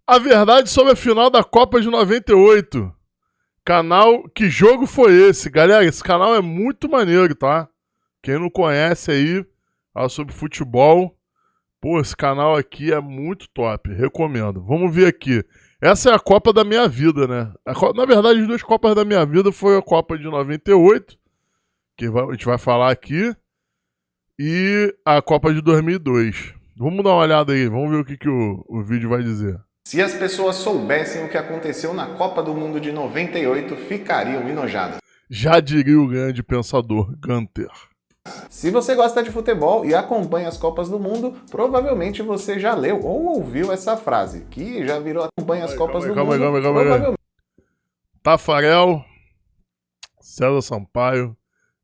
A verdade sobre a final da Copa de 98. Canal, que jogo foi esse? Galera, esse canal é muito maneiro, tá? Quem não conhece aí, fala sobre futebol. Pô, esse canal aqui é muito top, recomendo. Vamos ver aqui. Essa é a Copa da minha vida, né? Na verdade, as duas Copas da minha vida foi a Copa de 98, que a gente vai falar aqui, e a Copa de 2002. Vamos dar uma olhada aí, vamos ver o que o vídeo vai dizer. Se as pessoas soubessem o que aconteceu na Copa do Mundo de 98, ficariam enojadas. Já diria o grande pensador Gunter. Se você gosta de futebol e acompanha as Copas do Mundo, provavelmente você já leu ou ouviu essa frase, que já virou acompanha as Copas do Mundo, provavelmente. Tafarel, César Sampaio,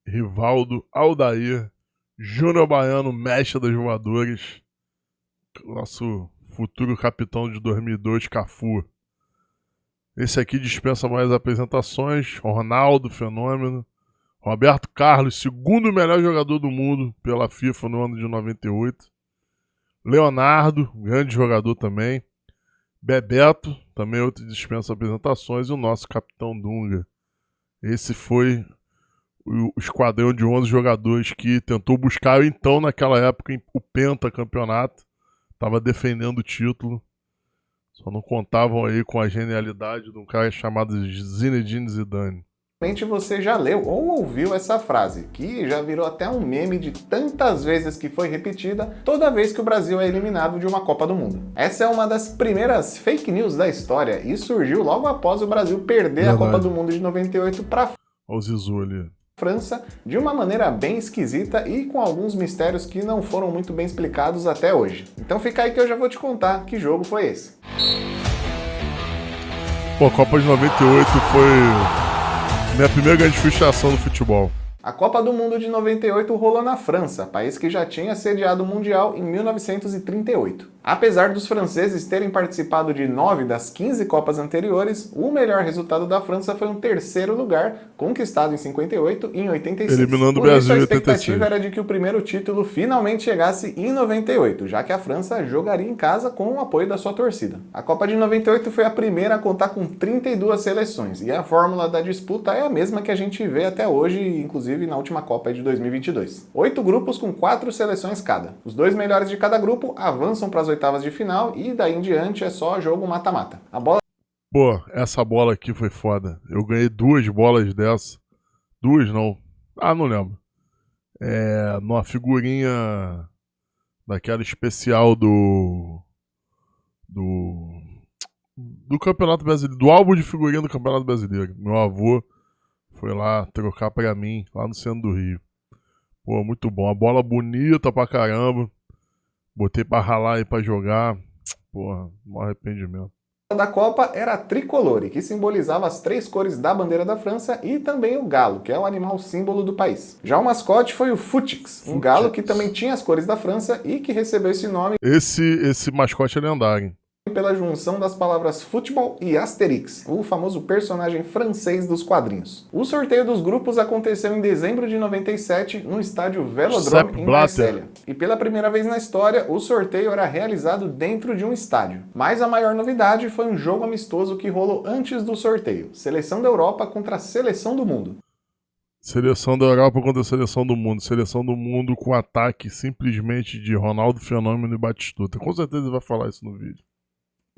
Rivaldo, Aldair, Júnior Baiano, mestre das voadores, nosso futuro capitão de 2002, Cafu. Esse aqui dispensa mais apresentações. Ronaldo, fenômeno. Roberto Carlos, segundo melhor jogador do mundo pela FIFA no ano de 98. Leonardo, grande jogador também. Bebeto, também outro dispensa apresentações. E o nosso capitão Dunga. Esse foi o esquadrão de 11 jogadores que tentou buscar, então, naquela época, o pentacampeonato. Estava defendendo o título. Só não contavam aí com a genialidade de um cara chamado Zinedine Zidane. Você já leu ou ouviu essa frase, que já virou até um meme de tantas vezes que foi repetida toda vez que o Brasil é eliminado de uma Copa do Mundo. Essa é uma das primeiras fake news da história e surgiu logo após o Brasil perder a Copa do Mundo de 98 para o Zizou ali. França, de uma maneira bem esquisita e com alguns mistérios que não foram muito bem explicados até hoje. Então fica aí que eu já vou te contar que jogo foi esse. Pô, a Copa de 98 foi minha primeira grande frustração no futebol. A Copa do Mundo de 98 rolou na França, país que já tinha sediado o Mundial em 1938. Apesar dos franceses terem participado de 9 das 15 Copas anteriores, o melhor resultado da França foi um terceiro lugar, conquistado em 58 e em 86. Eliminando o Brasil em 86. A expectativa era de que o primeiro título finalmente chegasse em 98, já que a França jogaria em casa com o apoio da sua torcida. A Copa de 98 foi a primeira a contar com 32 seleções, e a fórmula da disputa é a mesma que a gente vê até hoje, inclusive na última Copa de 2022. 8 grupos com 4 seleções cada. Os 2 melhores de cada grupo avançam para as oitavas de final e daí em diante é só jogo mata-mata. A bola... Pô, essa bola aqui foi foda. Eu ganhei 2 bolas dessa. 2 não. Ah, não lembro. Numa figurinha daquela especial do Campeonato Brasileiro, do álbum de figurinha do Campeonato Brasileiro. Meu avô foi lá trocar pra mim, lá no centro do Rio. Pô, muito bom. A bola bonita pra caramba. Botei pra ralar aí pra jogar. Porra, maior arrependimento. Da Copa era a tricolore, que simbolizava as 3 cores da bandeira da França e também o galo, que é o animal símbolo do país. Já o mascote foi o Futix, um galo que também tinha as cores da França e que recebeu esse nome Esse mascote é lendário. Pela junção das palavras futebol e Asterix, o famoso personagem francês dos quadrinhos. O sorteio dos grupos aconteceu em dezembro de 97 no estádio Velodrome em Marselha. E pela primeira vez na história, o sorteio era realizado dentro de um estádio. Mas a maior novidade foi um jogo amistoso que rolou antes do sorteio. Seleção da Europa contra a Seleção do Mundo. Seleção da Europa contra a Seleção do Mundo. Seleção do Mundo com ataque simplesmente de Ronaldo, Fenômeno e Batistuta. Com certeza ele vai falar isso no vídeo.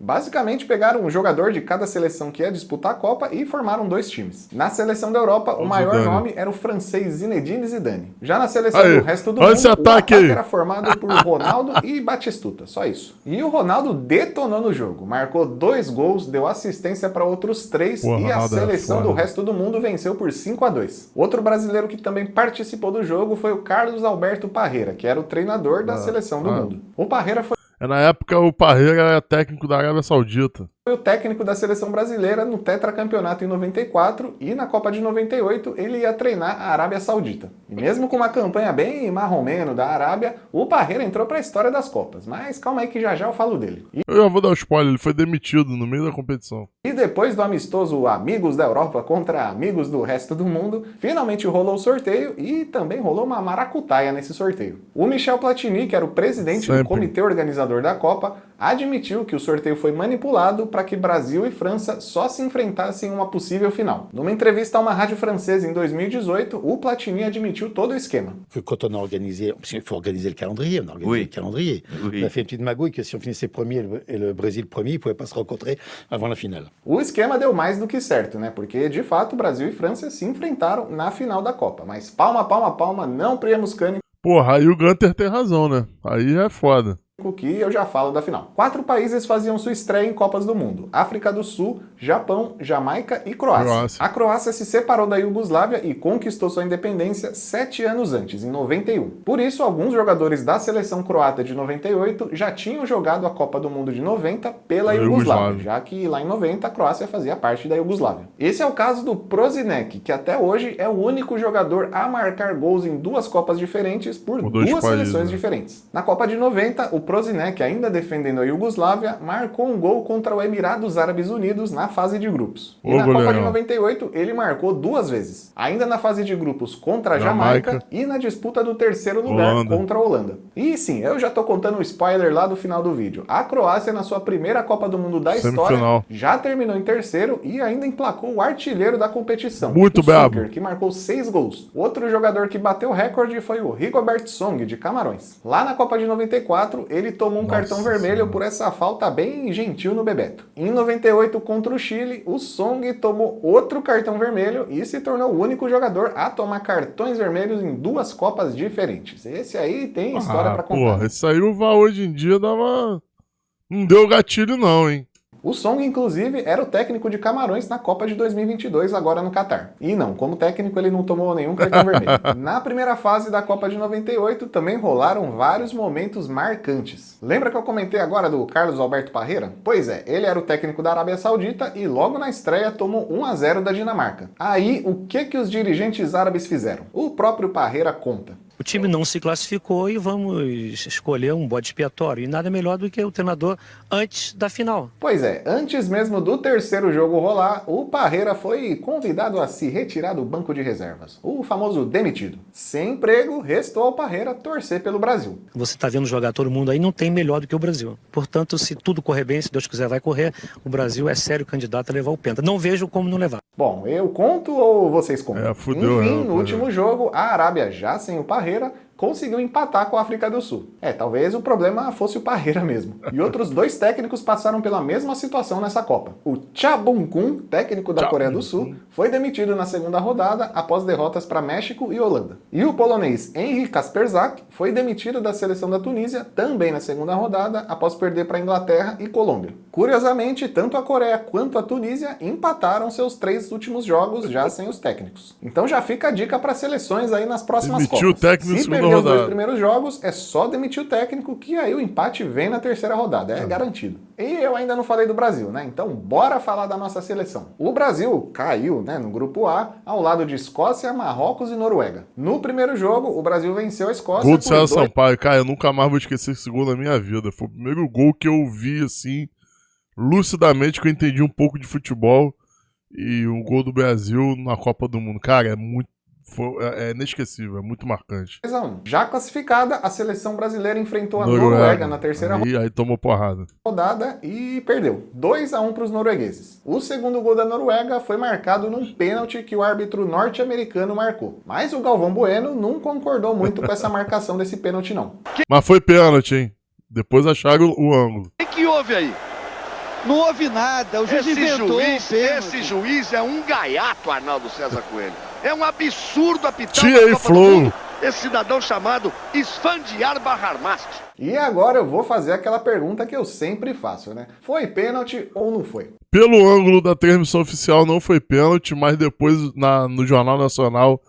Basicamente pegaram um jogador de cada seleção que ia disputar a Copa e formaram 2 times. Na seleção da Europa, o maior nome era o francês Zinedine Zidane. Já na seleção do resto do mundo, o ataque era formado por Ronaldo e Batistuta, só isso. E o Ronaldo detonou no jogo, marcou 2 gols, deu assistência para outros 3 e a seleção do resto do mundo venceu por 5-2. Outro brasileiro que também participou do jogo foi o Carlos Alberto Parreira, que era o treinador da seleção do mundo. O Parreira foi... Na época o Parreira era técnico da Arábia Saudita. Foi o técnico da seleção brasileira no tetracampeonato em 94 e na Copa de 98 ele ia treinar a Arábia Saudita. E mesmo com uma campanha bem marromeno da Arábia, o Parreira entrou para a história das Copas. Mas calma aí que já já eu falo dele. Eu já vou dar um spoiler, ele foi demitido no meio da competição. E depois do amistoso Amigos da Europa contra Amigos do resto do mundo, finalmente rolou o sorteio e também rolou uma maracutaia nesse sorteio. O Michel Platini, que era o presidente do comitê organizador da Copa, admitiu que o sorteio foi manipulado para que Brasil e França só se enfrentassem em uma possível final. Numa entrevista a uma rádio francesa em 2018, o Platini admitiu todo o esquema. Quand on a organisé, parce qu'il faut organiser le calendrier, on a organisé le calendrier. On a fait une petite magouille que si on finissait premier et le Brésil premier, ils ne pouvaient pas se rencontrer avant la finale. O esquema deu mais do que certo, né? Porque, de fato, Brasil e França se enfrentaram na final da Copa. Mas palma, palma, palma, não priemos cânico. Porra, aí o Gunter tem razão, né? Aí é foda. Que eu já falo da final. 4 países faziam sua estreia em Copas do Mundo: África do Sul, Japão, Jamaica e Croácia. A Croácia se separou da Iugoslávia e conquistou sua independência 7 anos antes, em 91. Por isso, alguns jogadores da seleção croata de 98 já tinham jogado a Copa do Mundo de 90 pela Iugoslávia, já que lá em 90 a Croácia fazia parte da Iugoslávia. Esse é o caso do Prosinec, que até hoje é o único jogador a marcar gols em 2 Copas diferentes por 2 seleções diferentes. Na Copa de 90, o Prosinec, ainda defendendo a Iugoslávia, marcou um gol contra o Emirados Árabes Unidos na fase de grupos. E na Copa de 98, ele marcou 2 vezes. Ainda na fase de grupos contra a Jamaica e na disputa do 3º lugar contra a Holanda. E sim, eu já tô contando o spoiler lá do final do vídeo. A Croácia, na sua primeira Copa do Mundo da história, já terminou em 3º e ainda emplacou o artilheiro da competição. Muito brabo. Que marcou 6 gols. Outro jogador que bateu o recorde foi o Rigobert Song, de Camarões. Lá na Copa de 94, ele tomou um cartão vermelho por essa falta bem gentil no Bebeto. Em 98, contra o Chile, o Song tomou outro cartão vermelho e se tornou o único jogador a tomar cartões vermelhos em 2 Copas diferentes. Esse aí tem história pra contar. Porra, esse aí o VAR hoje em dia dava... Não deu gatilho não, hein? O Song, inclusive, era o técnico de Camarões na Copa de 2022, agora no Catar. E não, como técnico ele não tomou nenhum cartão vermelho. Na primeira fase da Copa de 98 também rolaram vários momentos marcantes. Lembra que eu comentei agora do Carlos Alberto Parreira? Pois é, ele era o técnico da Arábia Saudita e logo na estreia tomou 1-0 da Dinamarca. Aí, o que os dirigentes árabes fizeram? O próprio Parreira conta. O time não se classificou e vamos escolher um bode expiatório. E nada melhor do que o treinador antes da final. Pois é, antes mesmo do 3º jogo rolar, o Parreira foi convidado a se retirar do banco de reservas. O famoso demitido. Sem emprego, restou ao Parreira torcer pelo Brasil. Você está vendo jogar todo mundo aí, não tem melhor do que o Brasil. Portanto, se tudo correr bem, se Deus quiser vai correr, o Brasil é sério candidato a levar o Penta. Não vejo como não levar. Bom, eu conto ou vocês contam? Fudeu, enfim, no último jogo, a Arábia, já sem o Parreira, conseguiu empatar com a África do Sul. Talvez o problema fosse o Parreira mesmo. E outros 2 técnicos passaram pela mesma situação nessa Copa. O Cha Bum-kun, técnico da Coreia do Sul, foi demitido na 2ª rodada após derrotas para México e Holanda. E o polonês Henry Kasperzak foi demitido da seleção da Tunísia também na 2ª rodada após perder para Inglaterra e Colômbia. Curiosamente, tanto a Coreia quanto a Tunísia empataram seus 3 últimos jogos já sem os técnicos. Então já fica a dica para seleções aí nas próximas Copas. O técnico se perder os 2 primeiros jogos, é só demitir o técnico que aí o empate vem na 3ª rodada, é garantido. E eu ainda não falei do Brasil, né? Então bora falar da nossa seleção. O Brasil caiu, né, no grupo A, ao lado de Escócia, Marrocos e Noruega. No primeiro jogo, o Brasil venceu a Escócia. Gol do César Sampaio, cara, eu nunca mais vou esquecer esse gol na minha vida. Foi o primeiro gol que eu vi, assim, lucidamente, que eu entendi um pouco de futebol. E o gol do Brasil na Copa do Mundo. Cara, é inesquecível, é muito marcante. Já classificada, a seleção brasileira enfrentou a Noruega na 3ª aí tomou porrada. Rodada e perdeu. 2-1 para os noruegueses. O segundo gol da Noruega foi marcado num pênalti que o árbitro norte-americano marcou. Mas o Galvão Bueno não concordou muito com essa marcação desse pênalti, não. Mas foi pênalti, hein? Depois acharam o ângulo. O que houve aí? Não houve nada, o juiz inventou. Esse juiz é um gaiato, Arnaldo César Coelho. É um absurdo apitar Tia Flow. Esse cidadão chamado Esfandiar Baharmast. E agora eu vou fazer aquela pergunta que eu sempre faço, né? Foi pênalti ou não foi? Pelo ângulo da transmissão oficial não foi pênalti, mas depois no Jornal Nacional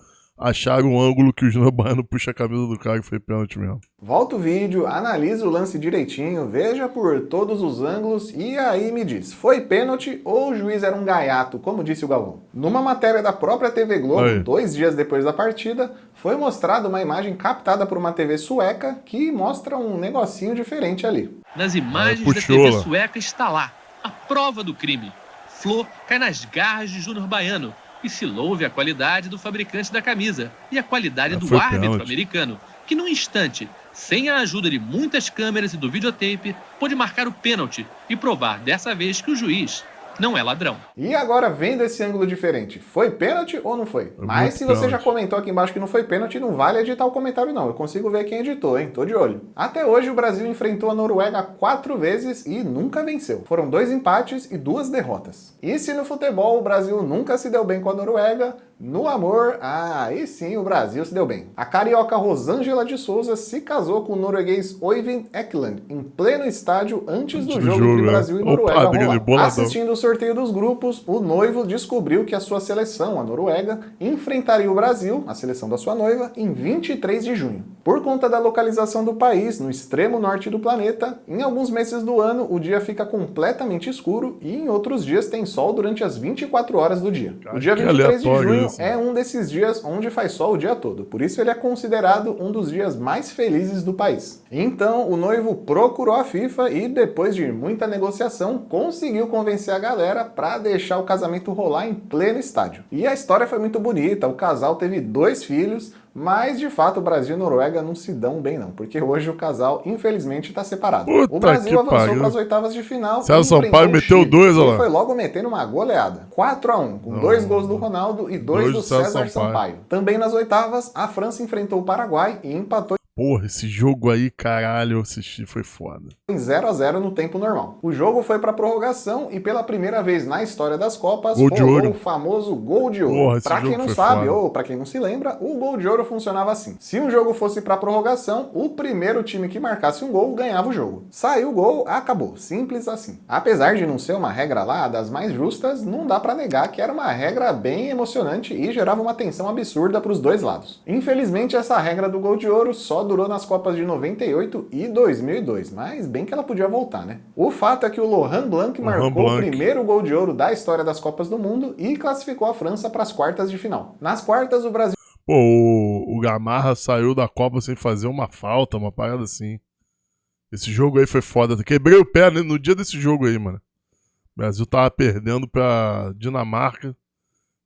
acharam um ângulo que o Júnior Baiano puxa a camisa do cara e foi pênalti mesmo. Volta o vídeo, analisa o lance direitinho, veja por todos os ângulos e aí me diz, foi pênalti ou o juiz era um gaiato, como disse o Galvão? Numa matéria da própria TV Globo, 2 dias depois da partida, foi mostrada uma imagem captada por uma TV sueca que mostra um negocinho diferente ali. Nas imagens da TV sueca está lá, a prova do crime. Flor cai nas garras de Júnior Baiano e se louve a qualidade do fabricante da camisa e a qualidade do árbitro americano, que num instante, sem a ajuda de muitas câmeras e do videotape, pôde marcar o pênalti e provar dessa vez que o juiz não é ladrão. E agora, vendo esse ângulo diferente, foi pênalti ou não foi? Mas se você já comentou aqui embaixo que não foi pênalti, não vale editar o comentário não. Eu consigo ver quem editou, hein? Tô de olho. Até hoje o Brasil enfrentou a Noruega 4 vezes e nunca venceu. Foram 2 empates e 2 derrotas. E se no futebol o Brasil nunca se deu bem com a Noruega, no amor, aí sim o Brasil se deu bem. A carioca Rosângela de Souza se casou com o norueguês Øyvind Ekeland em pleno estádio antes do jogo entre Brasil e Noruega rolar. Assistindo o sorteio dos grupos, o noivo descobriu que a sua seleção, a Noruega, enfrentaria o Brasil, a seleção da sua noiva, em 23 de junho. Por conta da localização do país, no extremo norte do planeta, em alguns meses do ano o dia fica completamente escuro e em outros dias tem sol durante as 24 horas do dia. O dia 23 de junho é um desses dias onde faz sol o dia todo, por isso ele é considerado um dos dias mais felizes do país. Então o noivo procurou a FIFA e depois de muita negociação conseguiu convencer a galera para deixar o casamento rolar em pleno estádio. E a história foi muito bonita, o casal teve 2 filhos, mas de fato o Brasil e a Noruega não se dão bem não, porque hoje o casal infelizmente está separado. O Brasil avançou para as oitavas de final. César Sampaio meteu 2, olha lá. E foi logo metendo uma goleada. 4-1, com 2 gols do Ronaldo e 2 do César Sampaio. Também nas oitavas, a França enfrentou o Paraguai e empatou. Porra, esse jogo aí, caralho, eu assisti, foi foda. Em 0-0 no tempo normal. O jogo foi pra prorrogação e pela primeira vez na história das Copas rolou o famoso gol de ouro. Porra, pra quem não sabe ou pra quem não se lembra, o gol de ouro funcionava assim. Se um jogo fosse pra prorrogação, o primeiro time que marcasse um gol ganhava o jogo. Saiu o gol, acabou. Simples assim. Apesar de não ser uma regra lá das mais justas, não dá pra negar que era uma regra bem emocionante e gerava uma tensão absurda pros dois lados. Infelizmente, essa regra do gol de ouro só durou nas Copas de 98 e 2002, mas bem que ela podia voltar, né? O fato é que o Laurent Blanc marcou o primeiro gol de ouro da história das Copas do Mundo e classificou a França para as quartas de final. Nas quartas, o Brasil... Pô, o Gamarra saiu da Copa sem fazer uma falta, uma parada assim. Esse jogo aí foi foda. Quebrei o pé no dia desse jogo aí, mano. O Brasil tava perdendo pra Dinamarca.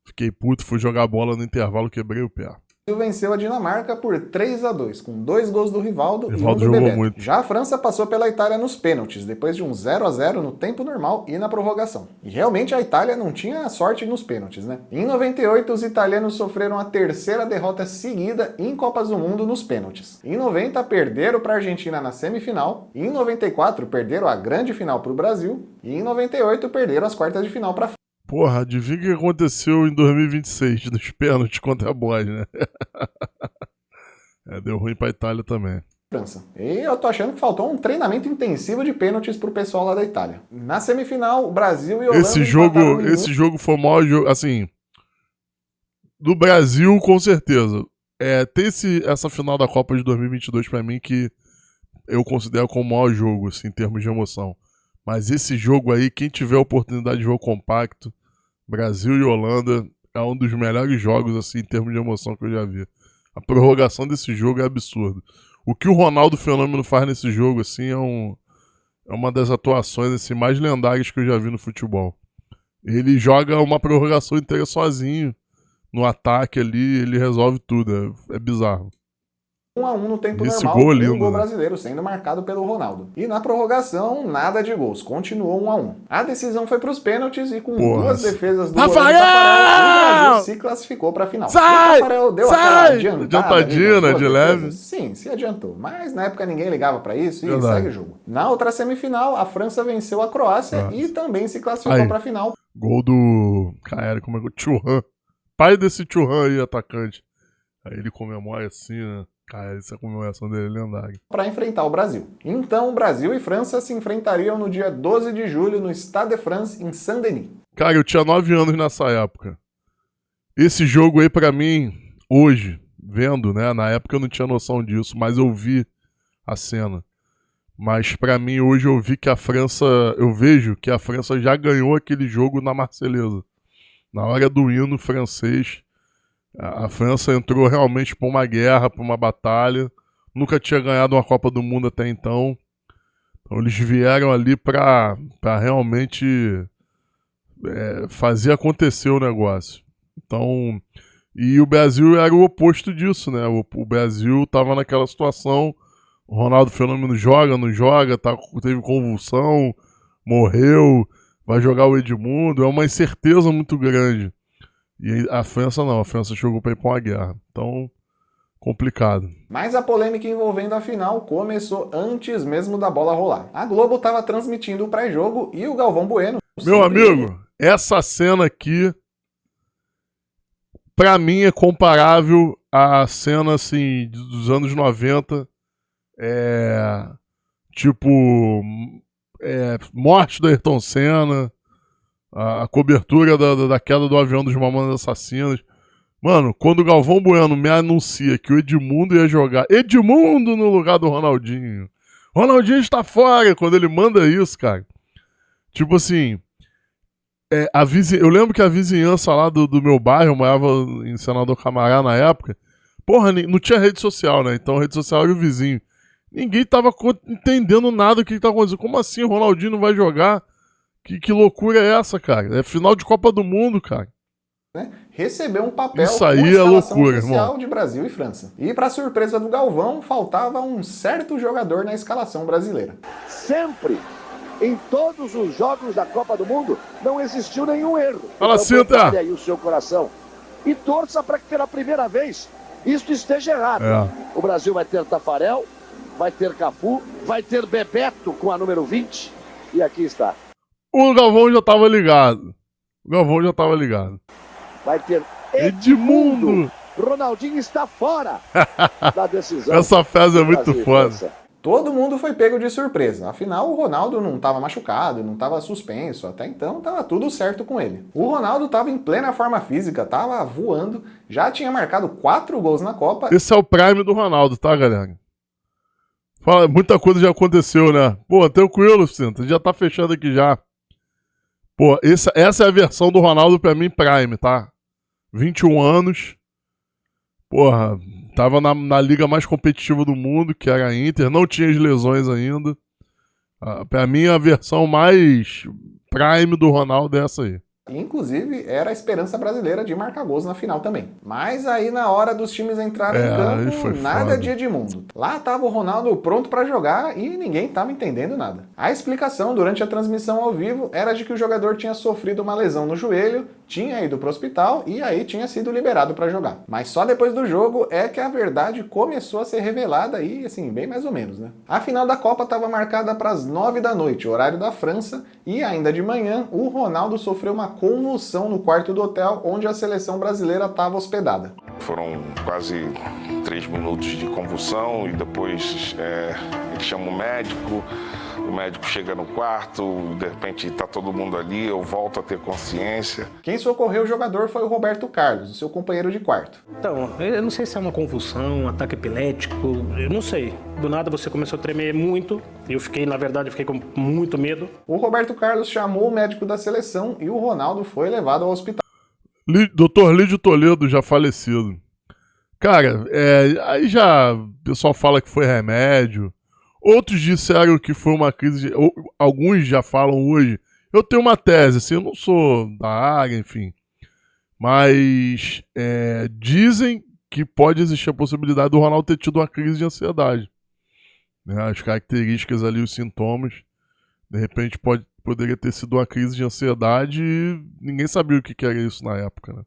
Fiquei puto, fui jogar bola no intervalo, quebrei o pé. Venceu a Dinamarca por 3-2, com 2 gols do Rivaldo e um do Bebeto. Já a França passou pela Itália nos pênaltis, depois de um 0-0 no tempo normal e na prorrogação. E realmente a Itália não tinha sorte nos pênaltis, né? Em 98, os italianos sofreram a 3ª derrota seguida em Copas do Mundo nos pênaltis. Em 90, perderam para a Argentina na semifinal. Em 94, perderam a grande final para o Brasil. E em 98, perderam as quartas de final para a Porra, adivinha o que aconteceu em 2026 nos pênaltis contra a Bósnia, né? Deu ruim pra Itália também. França. E eu tô achando que faltou um treinamento intensivo de pênaltis pro pessoal lá da Itália. Na semifinal, o Brasil e Holanda... Esse jogo foi o maior jogo, assim... Do Brasil, com certeza. Tem essa final da Copa de 2022 pra mim que eu considero como o maior jogo, assim, em termos de emoção. Mas esse jogo aí, quem tiver a oportunidade de jogo compacto, Brasil e Holanda, é um dos melhores jogos, assim, em termos de emoção que eu já vi. A prorrogação desse jogo é absurdo. O que o Ronaldo Fenômeno faz nesse jogo, assim, é uma das atuações, assim, mais lendárias que eu já vi no futebol. Ele joga uma prorrogação inteira sozinho, no ataque ali, ele resolve tudo, é bizarro. 1-1 no tempo normal, e um gol brasileiro sendo marcado pelo Ronaldo. E na prorrogação, nada de gols, continuou 1-1. A decisão foi para os pênaltis e com 2 defesas do Rafael, o Brasil se classificou para a final. O Rafael deu aquela adiantadinha de leve. Sim, se adiantou, mas na época ninguém ligava para isso e segue o jogo. Na outra semifinal, a França venceu a Croácia e também se classificou para a final. Gol do... Cara, como é que é? Thuram. Pai desse Thuram aí, atacante. Aí ele comemora assim, né? Cara, essa comemoração dele é lendária. Para enfrentar o Brasil. Então, Brasil e França se enfrentariam no dia 12 de julho no Stade de France, em Saint-Denis. Cara, eu tinha 9 anos nessa época. Esse jogo aí, pra mim, hoje, vendo, né? Na época eu não tinha noção disso, mas eu vi a cena. Mas pra mim hoje eu vejo que a França já ganhou aquele jogo na Marselhesa. Na hora do hino francês, a França entrou realmente pra uma guerra, pra uma batalha. Nunca tinha ganhado uma Copa do Mundo até então. Então eles vieram ali pra realmente fazer acontecer o negócio. Então, e o Brasil era o oposto disso, né? O Brasil tava naquela situação, o Ronaldo Fenômeno joga, não joga, teve convulsão, morreu, vai jogar o Edmundo, é uma incerteza muito grande. E a França não, a França chegou para ir para uma guerra. Então, complicado. Mas a polêmica envolvendo a final começou antes mesmo da bola rolar. A Globo estava transmitindo o pré-jogo e o Galvão Bueno... Meu amigo, essa cena aqui, pra mim, é comparável à cena, assim, dos anos 90, morte do Ayrton Senna, a cobertura da queda do avião dos Mamonas Assassinos. Mano, quando o Galvão Bueno me anuncia que o Edmundo ia jogar Edmundo no lugar do Ronaldinho. Ronaldinho está fora, quando ele manda isso, cara. Tipo assim, eu lembro que a vizinhança lá do meu bairro, eu morava em Senador Camará na época, porra, não tinha rede social, né? Então a rede social era o vizinho. Ninguém tava entendendo nada do que tava acontecendo. Como assim o Ronaldinho não vai jogar? Que loucura é essa, cara? É final de Copa do Mundo, cara. Recebeu um papel isso aí é loucura, oficial irmão. de Brasil e França. E para surpresa do Galvão, faltava um certo jogador na escalação brasileira. Sempre, em todos os jogos da Copa do Mundo, não existiu nenhum erro. Fala, então, prepare aí o seu coração e torça para que pela primeira vez isso esteja errado. O Brasil vai ter Tafarel, vai ter Cafu, vai ter Bebeto com a número 20 e aqui está. O Galvão já estava ligado. Vai ter Edmundo. Ronaldinho está fora da decisão. Essa frase é muito foda. Todo mundo foi pego de surpresa. Afinal, o Ronaldo não estava machucado, não estava suspenso. Até então, estava tudo certo com ele. O Ronaldo estava em plena forma física, estava voando, já tinha marcado 4 gols na Copa. Esse é o prime do Ronaldo, tá, galera? Fala, muita coisa já aconteceu, né? Pô, tranquilo, Cinta, já tá fechando aqui já. Pô, essa é a versão do Ronaldo pra mim prime, tá? 21 anos. Porra, tava na liga mais competitiva do mundo, que era a Inter. Não tinha as lesões ainda. Pra mim, a versão mais prime do Ronaldo é essa aí. Inclusive, era a esperança brasileira de marcar gols na final também. Mas aí, na hora dos times entrarem em campo, nada de Edmundo. Lá tava o Ronaldo pronto para jogar e ninguém tava entendendo nada. A explicação durante a transmissão ao vivo era de que o jogador tinha sofrido uma lesão no joelho, tinha ido pro hospital e aí tinha sido liberado para jogar. Mas só depois do jogo é que a verdade começou a ser revelada e, assim, bem mais ou menos, né? A final da Copa estava marcada para as 9 da noite, horário da França, e ainda de manhã o Ronaldo sofreu uma convulsão no quarto do hotel onde a seleção brasileira estava hospedada. Foram quase 3 minutos de convulsão e depois ele chama o médico chega no quarto, de repente tá todo mundo ali, eu volto a ter consciência. Quem socorreu o jogador foi o Roberto Carlos, o seu companheiro de quarto. Então, eu não sei se é uma convulsão, um ataque epilético, eu não sei. Do nada você começou a tremer muito, eu fiquei com muito medo. O Roberto Carlos chamou o médico da seleção e o Ronaldo foi levado ao hospital. Dr. Lídio Toledo, já falecido. Cara, aí já o pessoal fala que foi remédio. Outros disseram que foi uma crise. Alguns já falam hoje. Eu tenho uma tese, assim, eu não sou da área, enfim. Mas dizem que pode existir a possibilidade do Ronaldo ter tido uma crise de ansiedade. As características ali, os sintomas. De repente poderia ter sido uma crise de ansiedade e ninguém sabia o que era isso na época, né?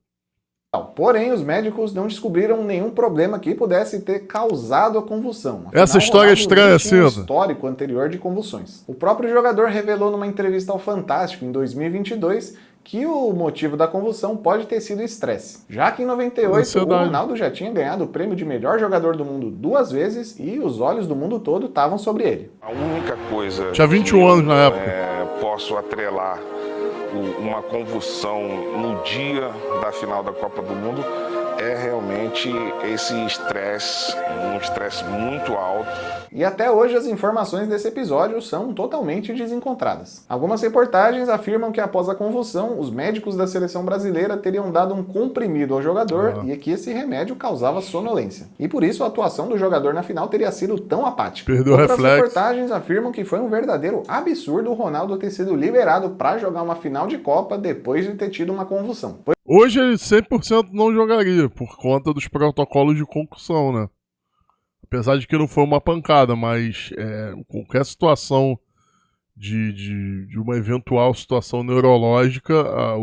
Porém, os médicos não descobriram nenhum problema que pudesse ter causado a convulsão. Afinal, essa história é estranha, tinha um histórico anterior de convulsões. O próprio jogador revelou numa entrevista ao Fantástico em 2022 que o motivo da convulsão pode ter sido estresse. Já que em 98 o Ronaldo já tinha ganhado o prêmio de melhor jogador do mundo 2 vezes e os olhos do mundo todo estavam sobre ele. A única coisa tinha 21 anos na época. Posso atrelar uma convulsão no dia da final da Copa do Mundo é realmente esse estresse, um estresse muito alto. E até hoje as informações desse episódio são totalmente desencontradas. Algumas reportagens afirmam que após a convulsão, os médicos da seleção brasileira teriam dado um comprimido ao jogador e que esse remédio causava sonolência. E por isso a atuação do jogador na final teria sido tão apática. Perdeu o reflexo. Outras reportagens afirmam que foi um verdadeiro absurdo o Ronaldo ter sido liberado para jogar uma final de Copa depois de ter tido uma convulsão. Hoje ele 100% não jogaria, por conta dos protocolos de concussão, né? Apesar de que não foi uma pancada, mas qualquer situação de uma eventual situação neurológica, a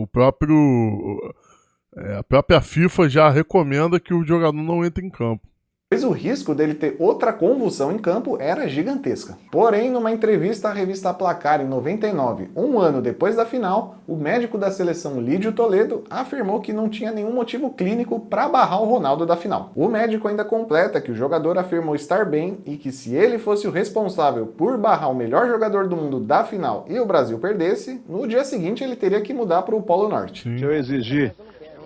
própria FIFA já recomenda que o jogador não entre em campo. Pois o risco dele ter outra convulsão em campo era gigantesca. Porém, numa entrevista à revista Placar em 99, um ano depois da final, o médico da seleção Lídio Toledo afirmou que não tinha nenhum motivo clínico para barrar o Ronaldo da final. O médico ainda completa que o jogador afirmou estar bem e que se ele fosse o responsável por barrar o melhor jogador do mundo da final e o Brasil perdesse, no dia seguinte ele teria que mudar para o Polo Norte. Se eu exigir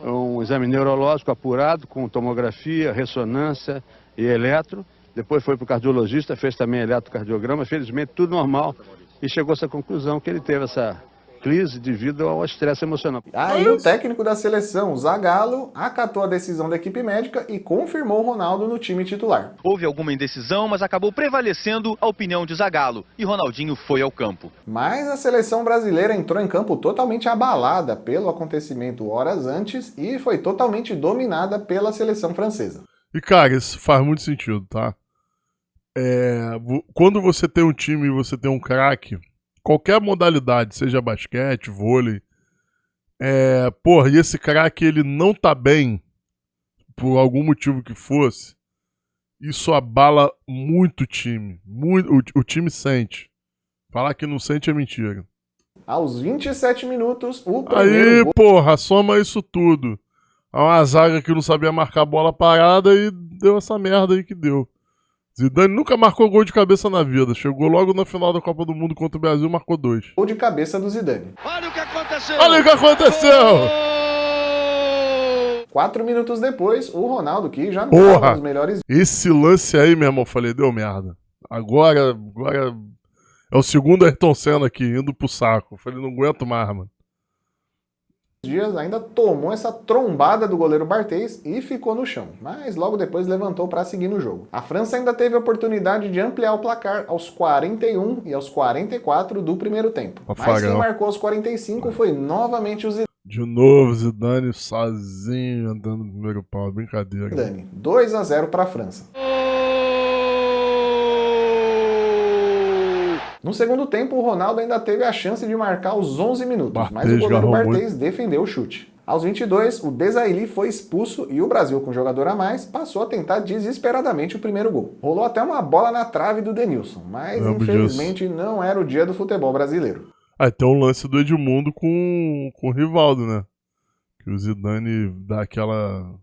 um exame neurológico apurado com tomografia, ressonância e eletro. Depois foi para o cardiologista, fez também eletrocardiograma, felizmente tudo normal. E chegou a essa conclusão que ele teve essa crise devido ao estresse emocional. Aí o técnico da seleção, Zagallo, acatou a decisão da equipe médica e confirmou o Ronaldo no time titular. Houve alguma indecisão, mas acabou prevalecendo a opinião de Zagallo e Ronaldinho foi ao campo. Mas a seleção brasileira entrou em campo totalmente abalada pelo acontecimento horas antes e foi totalmente dominada pela seleção francesa. E cara, isso faz muito sentido, tá? Quando você tem um time e você tem um craque, qualquer modalidade, seja basquete, vôlei, e esse craque ele não tá bem, por algum motivo que fosse, isso abala muito o time. O time sente. Falar que não sente é mentira. Aos 27 minutos, o primeiro gol... porra, soma isso tudo. Uma zaga que não sabia marcar a bola parada e deu essa merda aí que deu. Zidane nunca marcou gol de cabeça na vida. Chegou logo na final da Copa do Mundo contra o Brasil e marcou 2. Gol de cabeça do Zidane. Olha o que aconteceu! Olha o que aconteceu! 4 minutos depois, o Ronaldo, que já não estava nos melhores... Esse lance aí, meu irmão, falei, deu merda. Agora é o segundo Ayrton Senna aqui, indo pro saco. Falei, não aguento mais, mano. Dias ainda tomou essa trombada do goleiro Barthez e ficou no chão, mas logo depois levantou para seguir no jogo. A França ainda teve a oportunidade de ampliar o placar aos 41 e aos 44 do primeiro tempo. Mas quem marcou aos 45 foi novamente o Zidane. De novo, Zidane sozinho andando no primeiro pau, brincadeira. Zidane, 2-0 para a França. No segundo tempo, o Ronaldo ainda teve a chance de marcar aos 11 minutos, mas o goleiro Barthez defendeu o chute. Aos 22, o Desailly foi expulso e o Brasil, com um jogador a mais, passou a tentar desesperadamente o primeiro gol. Rolou até uma bola na trave do Denilson, mas infelizmente não era o dia do futebol brasileiro. Tem um lance do Edmundo com o Rivaldo, né? Que o Zidane dá aquela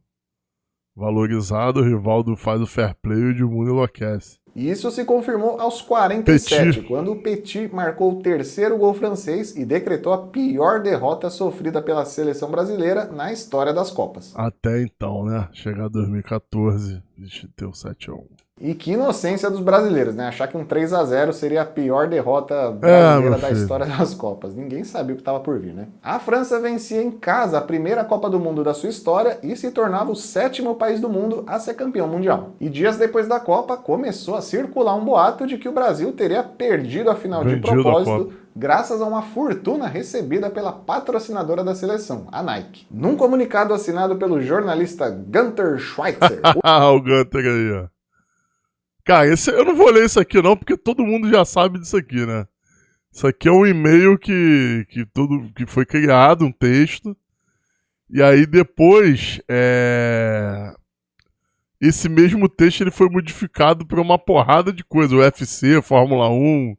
valorizada, o Rivaldo faz o fair play e o Edmundo enlouquece. Isso se confirmou aos 47, quando o Petit marcou o terceiro gol francês e decretou a pior derrota sofrida pela seleção brasileira na história das Copas. Até então, né? Chegar a 2014, a gente ter o 7-1. E que inocência dos brasileiros, né? Achar que um 3-0 seria a pior derrota brasileira da história das Copas. Ninguém sabia o que estava por vir, né? A França vencia em casa a primeira Copa do Mundo da sua história e se tornava o 7º país do mundo a ser campeão mundial. E dias depois da Copa, começou a circular um boato de que o Brasil teria perdido a final de propósito, graças a uma fortuna recebida pela patrocinadora da seleção, a Nike. Num comunicado assinado pelo jornalista Gunter Schweitzer... O Gunter aí, ó. Cara, eu não vou ler isso aqui não, porque todo mundo já sabe disso aqui, né? Isso aqui é um e-mail que foi criado, um texto, e aí depois, esse mesmo texto ele foi modificado para uma porrada de coisa, o UFC, Fórmula 1,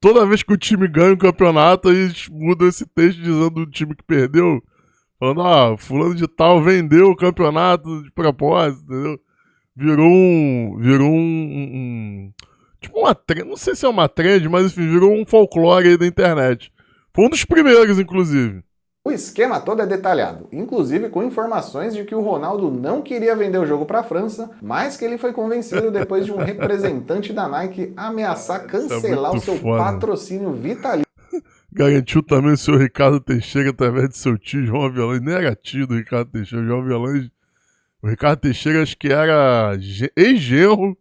toda vez que o time ganha um campeonato, aí eles mudam esse texto dizendo do time que perdeu, falando, fulano de tal vendeu o campeonato de propósito, entendeu? Virou um tipo uma trend, não sei se é uma trend, mas enfim, virou um folclore aí da internet. Foi um dos primeiros, inclusive. O esquema todo é detalhado, inclusive com informações de que o Ronaldo não queria vender o jogo para a França, mas que ele foi convencido depois de um representante da Nike ameaçar cancelar o seu patrocínio vitalício. Garantiu também o seu Ricardo Teixeira através de seu tio João Avelange. Nem era tio do Ricardo Teixeira, João Avelange. O Ricardo Teixeira acho que era ex-genro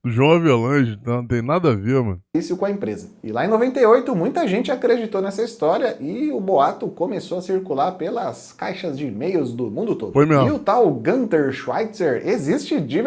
do João Avelange, então não tem nada a ver, mano. Isso com a empresa. E lá em 98, muita gente acreditou nessa história e o boato começou a circular pelas caixas de e-mails do mundo todo. Foi mesmo. E o tal Gunter Schweitzer existe de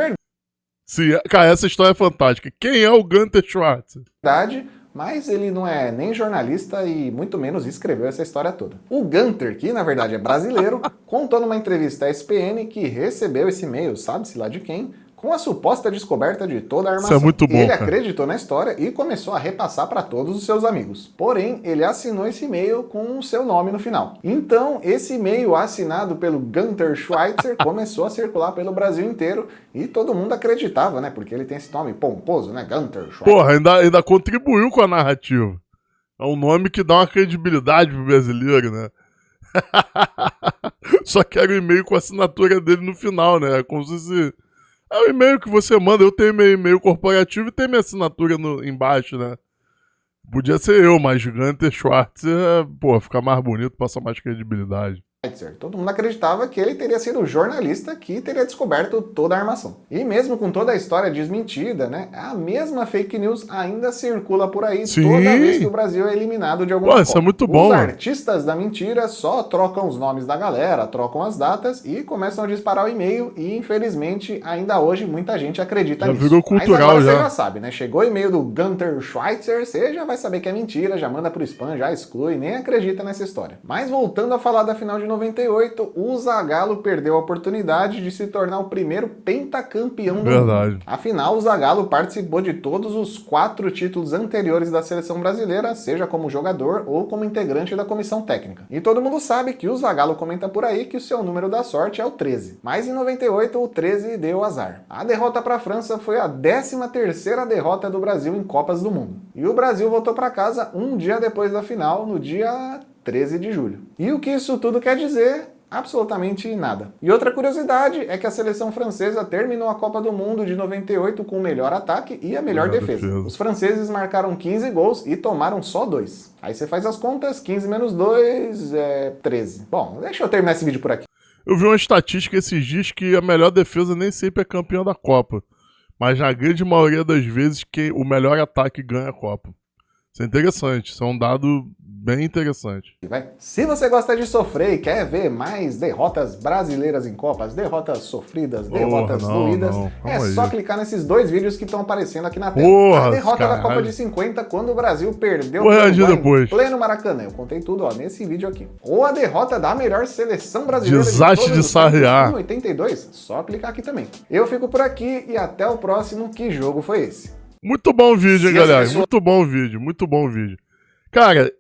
Sim, cara, essa história é fantástica. Quem é o Gunter Schweitzer? verdade, mas ele não é nem jornalista e muito menos escreveu essa história toda. O Gunter, que na verdade é brasileiro, contou numa entrevista à ESPN que recebeu esse e-mail, sabe-se lá de quem, com a suposta descoberta de toda a armação. Isso é muito bom, ele cara. acreditou na história e começou a repassar para todos os seus amigos. Porém, ele assinou esse e-mail com o seu nome no final. Então, esse e-mail assinado pelo Gunter Schweitzer começou a circular pelo Brasil inteiro e todo mundo acreditava, né? Porque ele tem esse nome pomposo, né? Gunter Schweitzer. Porra, ainda contribuiu com a narrativa. É um nome que dá uma credibilidade pro brasileiro, né? Só que era o e-mail com a assinatura dele no final, né? Como se fosse... É o e-mail que você manda, eu tenho meu e-mail corporativo e tem minha assinatura embaixo, né? Podia ser eu, mas Gunter Schweitzer, pô, fica mais bonito, passa mais credibilidade. Todo mundo acreditava que ele teria sido o jornalista que teria descoberto toda a armação. E mesmo com toda a história desmentida, né, a mesma fake news ainda circula por aí. Sim. Toda vez que o Brasil é eliminado de alguma forma. Isso é muito bom, Os mano. artistas da mentira só trocam os nomes da galera, trocam as datas e começam a disparar o e-mail e, infelizmente, ainda hoje muita gente acredita Já nisso. virou cultural, mas agora já. você já sabe, né? Chegou o e-mail do Gunter Schweitzer, você já vai saber que é mentira, já manda pro spam, já exclui, nem acredita nessa história. Mas voltando a falar da final de 98, o Zagallo perdeu a oportunidade de se tornar o primeiro pentacampeão do Verdade. mundo. Afinal, o Zagallo participou de todos os 4 títulos anteriores da seleção brasileira, seja como jogador ou como integrante da comissão técnica. E todo mundo sabe que o Zagallo comenta por aí que o seu número da sorte é o 13. Mas em 98, o 13 deu azar. A derrota para a França foi a 13ª derrota do Brasil em Copas do Mundo. E o Brasil voltou para casa um dia depois da final, no dia 13 de julho. E o que isso tudo quer dizer? Absolutamente nada. E outra curiosidade é que a seleção francesa terminou a Copa do Mundo de 98 com o melhor ataque e a melhor defesa. Os franceses marcaram 15 gols e tomaram só 2. Aí você faz as contas, 15 menos 2 é 13. Bom, deixa eu terminar esse vídeo por aqui. Eu vi uma estatística esses dias que a melhor defesa nem sempre é campeã da Copa. Mas na grande maioria das vezes o melhor ataque ganha a Copa. Isso é interessante, isso é um dado bem interessante. Se você gosta de sofrer e quer ver mais derrotas brasileiras em Copas, derrotas sofridas, derrotas doídas, é só clicar nesses 2 vídeos que estão aparecendo aqui na tela. A derrota da Copa de 50, quando o Brasil perdeu em pleno Maracanã. Eu contei tudo nesse vídeo aqui. Ou a derrota da melhor seleção brasileira Desastre de Sarriá. em 82, só clicar aqui também. Eu fico por aqui e até o próximo. Que jogo foi esse? Muito bom o vídeo, hein, galera? Muito bom o vídeo, muito bom o vídeo. Cara,